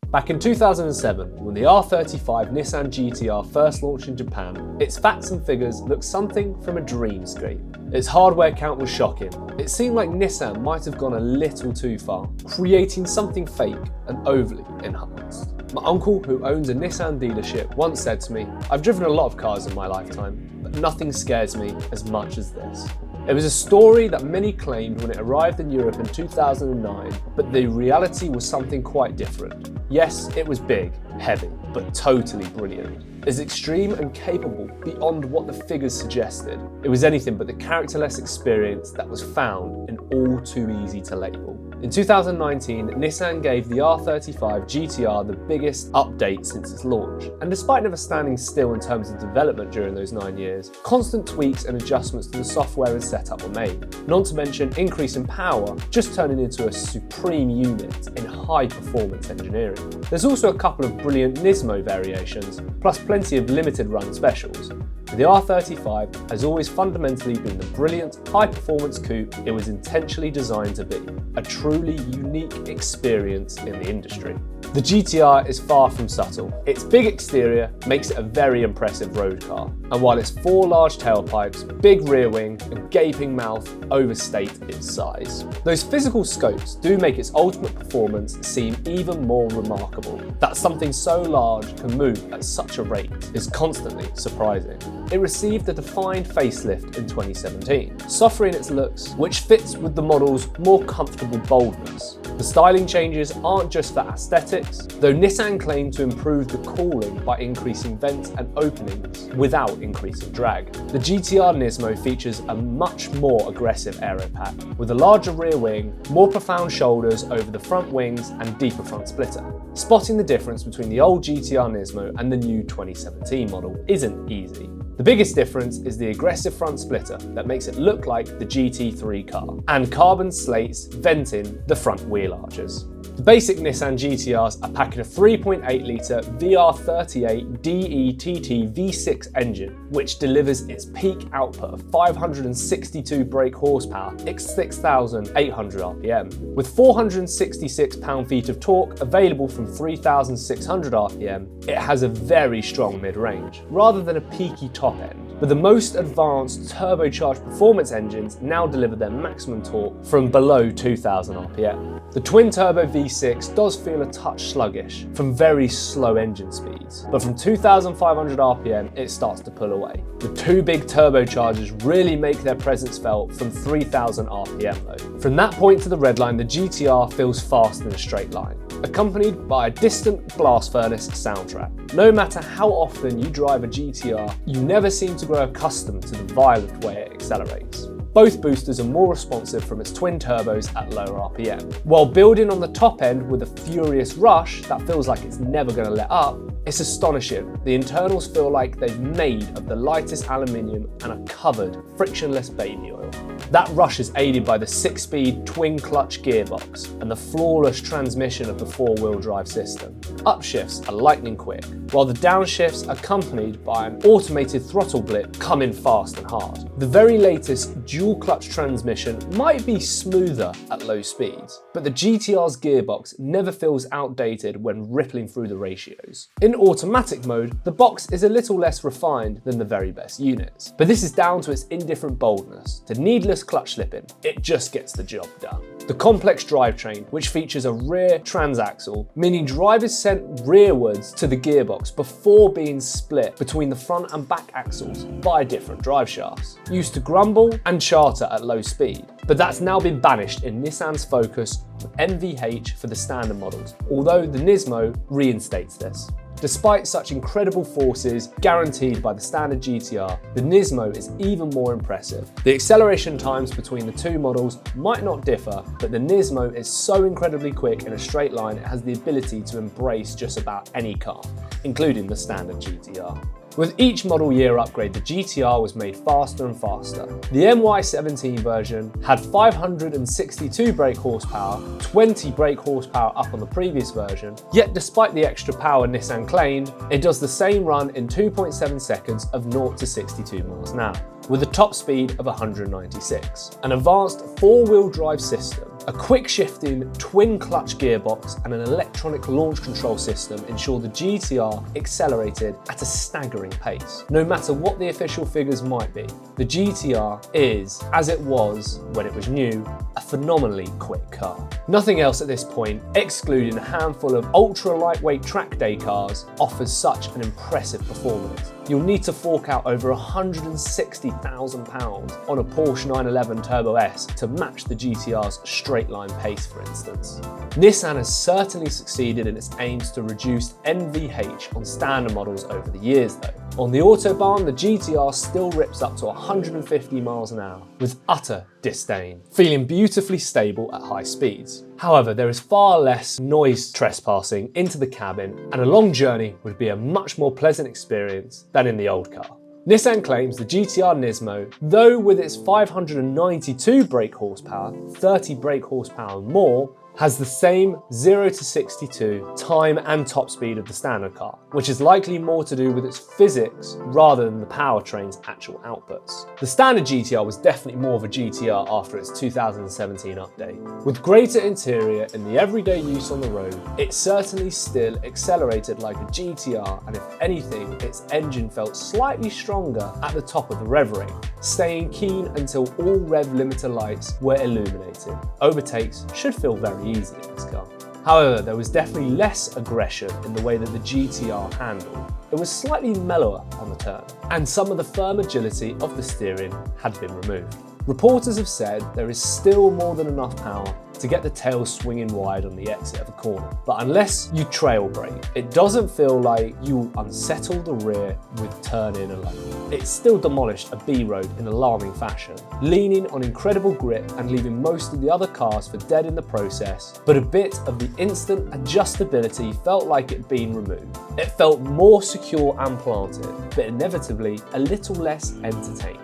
Back in 2007, when the R35 Nissan GT-R first launched in Japan, its facts and figures looked something from a dreamscape. Its hardware count was shocking. It seemed like Nissan might have gone a little too far, creating something fake and overly enhanced. My uncle, who owns a Nissan dealership, once said to me, "I've driven a lot of cars in my lifetime, but nothing scares me as much as this." It was a story that many claimed when it arrived in Europe in 2009, but the reality was something quite different. Yes, it was big, heavy, but totally brilliant. As extreme and capable beyond what the figures suggested. It was anything but the characterless experience that was found in All Too Easy to Label. In 2019, Nissan gave the R35 GT-R the biggest update since its launch, and despite never standing still in terms of development during those 9 years, constant tweaks and adjustments to the software and setup were made, not to mention increase in power, just turning into a supreme unit in high-performance engineering. There's also a couple of brilliant Nismo variations, plus plenty of limited run specials. The R35 has always fundamentally been the brilliant, high-performance coupe it was intentionally designed to be, a truly unique experience in the industry. The GT-R is far from subtle. Its big exterior makes it a very impressive road car, and while its 4 large tailpipes, big rear wing, and gaping mouth overstate its size. Those physical scopes do make its ultimate performance seem even more remarkable. That something so large can move at such a rate is constantly surprising. It received a defined facelift in 2017, softening its looks, which fits with the model's more comfortable boldness. The styling changes aren't just for aesthetics, though Nissan claimed to improve the cooling by increasing vents and openings without increasing drag. The GT-R Nismo features a much more aggressive aero pack, with a larger rear wing, more profound shoulders over the front wings and deeper front splitter. Spotting the difference between the old GT-R Nismo and the new 2017 model isn't easy. The biggest difference is the aggressive front splitter that makes it look like the GT3 car, and carbon slates venting the front wheel arches. The basic Nissan GT-Rs are packing a 3.8-litre VR38 DETT V6 engine, which delivers its peak output of 562 brake horsepower at 6,800 RPM. With 466 pound-feet of torque available from 3,600 RPM, it has a very strong mid-range, rather than a peaky top end. But the most advanced turbocharged performance engines now deliver their maximum torque from below 2,000 RPM. The twin-turbo V6 does feel a touch sluggish from very slow engine speeds, but from 2,500 RPM it starts to pull away. The 2 big turbochargers really make their presence felt from 3,000 RPM though. From that point to the red line, the GT-R feels fast in a straight line, accompanied by a distant blast furnace soundtrack. No matter how often you drive a GT-R, you never seem to grow accustomed to the violent way it accelerates. Both boosters are more responsive from its twin turbos at lower RPM. While building on the top end with a furious rush that feels like it's never going to let up, it's astonishing. The internals feel like they've made of the lightest aluminium and are covered frictionless baby oil. That rush is aided by the 6-speed twin-clutch gearbox and the flawless transmission of the 4-wheel drive system. Upshifts are lightning quick, while the downshifts, accompanied by an automated throttle blip, come in fast and hard. The very latest dual-clutch transmission might be smoother at low speeds, but the GT-R's gearbox never feels outdated when rippling through the ratios. In automatic mode, the box is a little less refined than the very best units, but this is down to its indifferent boldness, to needless clutch slipping. It just gets the job done. The complex drivetrain, which features a rear transaxle, meaning drive is sent rearwards to the gearbox before being split between the front and back axles by different drive shafts, used to grumble and charter at low speed. But that's now been banished in Nissan's focus on MVH for the standard models, although the Nismo reinstates this. Despite such incredible forces guaranteed by the standard GT-R, the Nismo is even more impressive. The acceleration times between the two models might not differ, but the Nismo is so incredibly quick in a straight line it has the ability to embrace just about any car, including the standard GT-R. With each model year upgrade, the GT-R was made faster and faster. The MY17 version had 562 brake horsepower, 20 brake horsepower up on the previous version, yet despite the extra power Nissan claimed, it does the same run in 2.7 seconds of 0 to 62 miles an hour, with a top speed of 196. An advanced 4-wheel drive system A quick shifting twin clutch gearbox and an electronic launch control system ensure the GT-R accelerated at a staggering pace. No matter what the official figures might be, the GT-R is, as it was when it was new, a phenomenally quick car. Nothing else at this point, excluding a handful of ultra lightweight track day cars, offers such an impressive performance. You'll need to fork out over £160,000 on a Porsche 911 Turbo S to match the GT-R's straight line pace, for instance. Nissan has certainly succeeded in its aims to reduce NVH on standard models over the years though. On the Autobahn, the GT-R still rips up to 150 miles an hour with utter disdain, feeling beautifully stable at high speeds. However, there is far less noise trespassing into the cabin, and a long journey would be a much more pleasant experience than in the old car. Nissan claims the GTR Nismo, though with its 592 brake horsepower, 30 brake horsepower more, has the same 0 to 62 time and top speed of the standard car, which is likely more to do with its physics rather than the powertrain's actual outputs. The standard GTR was definitely more of a GTR after its 2017 update. With greater interior and the everyday use on the road, it certainly still accelerated like a GTR, and if anything, its engine felt slightly stronger at the top of the rev ring, staying keen until all rev limiter lights were illuminated. Overtakes should feel very easy in this car. However, there was definitely less aggression in the way that the GT-R handled. It was slightly mellower on the turn, and some of the firm agility of the steering had been removed. Reporters have said there is still more than enough power to get the tail swinging wide on the exit of a corner, but unless you trail brake, it doesn't feel like you unsettle the rear with turn in alone. It still demolished a B road in alarming fashion, leaning on incredible grip and leaving most of the other cars for dead in the process, but a bit of the instant adjustability felt like it had been removed. It felt more secure and planted, but inevitably a little less entertaining.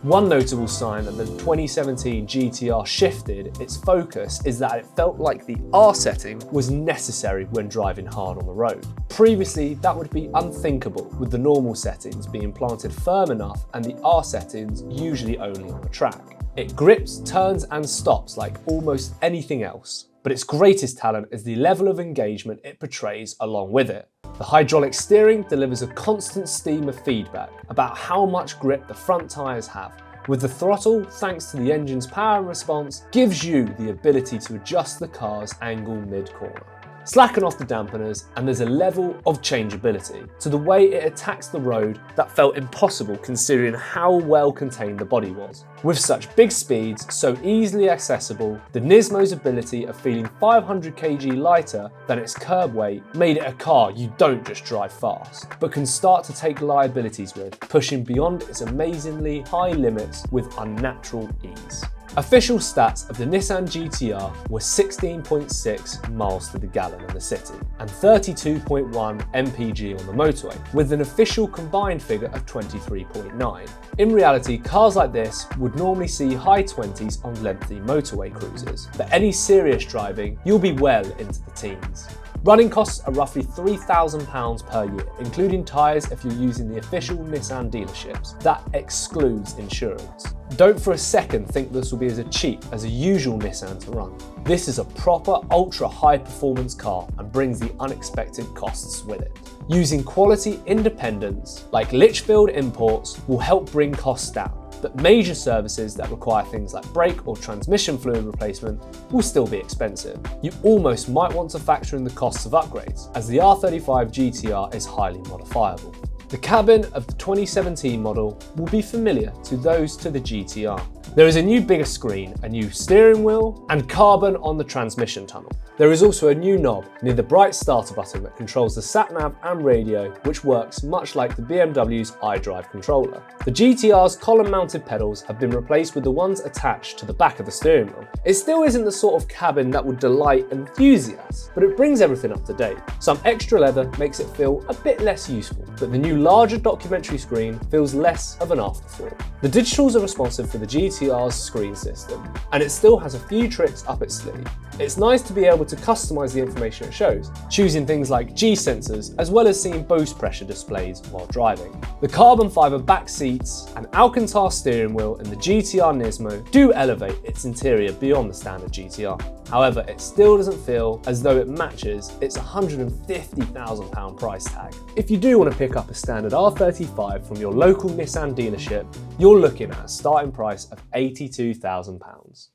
One notable sign that the 2017 GT-R shifted its focus is that it felt like the R setting was necessary when driving hard on the road. Previously, that would be unthinkable, with the normal settings being planted firm enough and the R settings usually only on the track. It grips, turns and stops like almost anything else, but its greatest talent is the level of engagement it portrays along with it. The hydraulic steering delivers a constant stream of feedback about how much grip the front tyres have, with the throttle, thanks to the engine's power response, gives you the ability to adjust the car's angle mid-corner. Slacken off the dampeners and there's a level of changeability to the way it attacks the road that felt impossible considering how well contained the body was. With such big speeds so easily accessible, the Nismo's ability of feeling 500 kg lighter than its curb weight made it a car you don't just drive fast, but can start to take liabilities with, pushing beyond its amazingly high limits with unnatural ease. Official stats of the Nissan GT-R were 16.6 miles to the gallon in the city and 32.1 MPG on the motorway, with an official combined figure of 23.9. In reality, cars like this would normally see high 20s on lengthy motorway cruises, but any serious driving, you'll be well into the teens. Running costs are roughly £3,000 per year, including tyres if you're using the official Nissan dealerships. That excludes insurance. Don't for a second think this will be as cheap as a usual Nissan to run. This is a proper ultra high performance car and brings the unexpected costs with it. Using quality independence like Litchfield imports will help bring costs down, but major services that require things like brake or transmission fluid replacement will still be expensive. You almost might want to factor in the costs of upgrades, as the R35 GT-R is highly modifiable. The cabin of the 2017 model will be familiar to those to the GT-R. There is a new bigger screen, a new steering wheel, and carbon on the transmission tunnel. There is also a new knob near the bright starter button that controls the sat-nav and radio, which works much like the BMW's iDrive controller. The GT-R's column-mounted pedals have been replaced with the ones attached to the back of the steering wheel. It still isn't the sort of cabin that would delight enthusiasts, but it brings everything up to date. Some extra leather makes it feel a bit less useful, but the new larger documentary screen feels less of an afterthought. The digitals are responsive for the GT-R GT-R's screen system, and it still has a few tricks up its sleeve. It's nice to be able to customise the information it shows, choosing things like G sensors as well as seeing boost pressure displays while driving. The carbon fibre back seats and Alcantara steering wheel in the GTR Nismo do elevate its interior beyond the standard GTR. However, it still doesn't feel as though it matches its £150,000 price tag. If you do want to pick up a standard R35 from your local Nissan dealership, you're looking at a starting price of £82,000.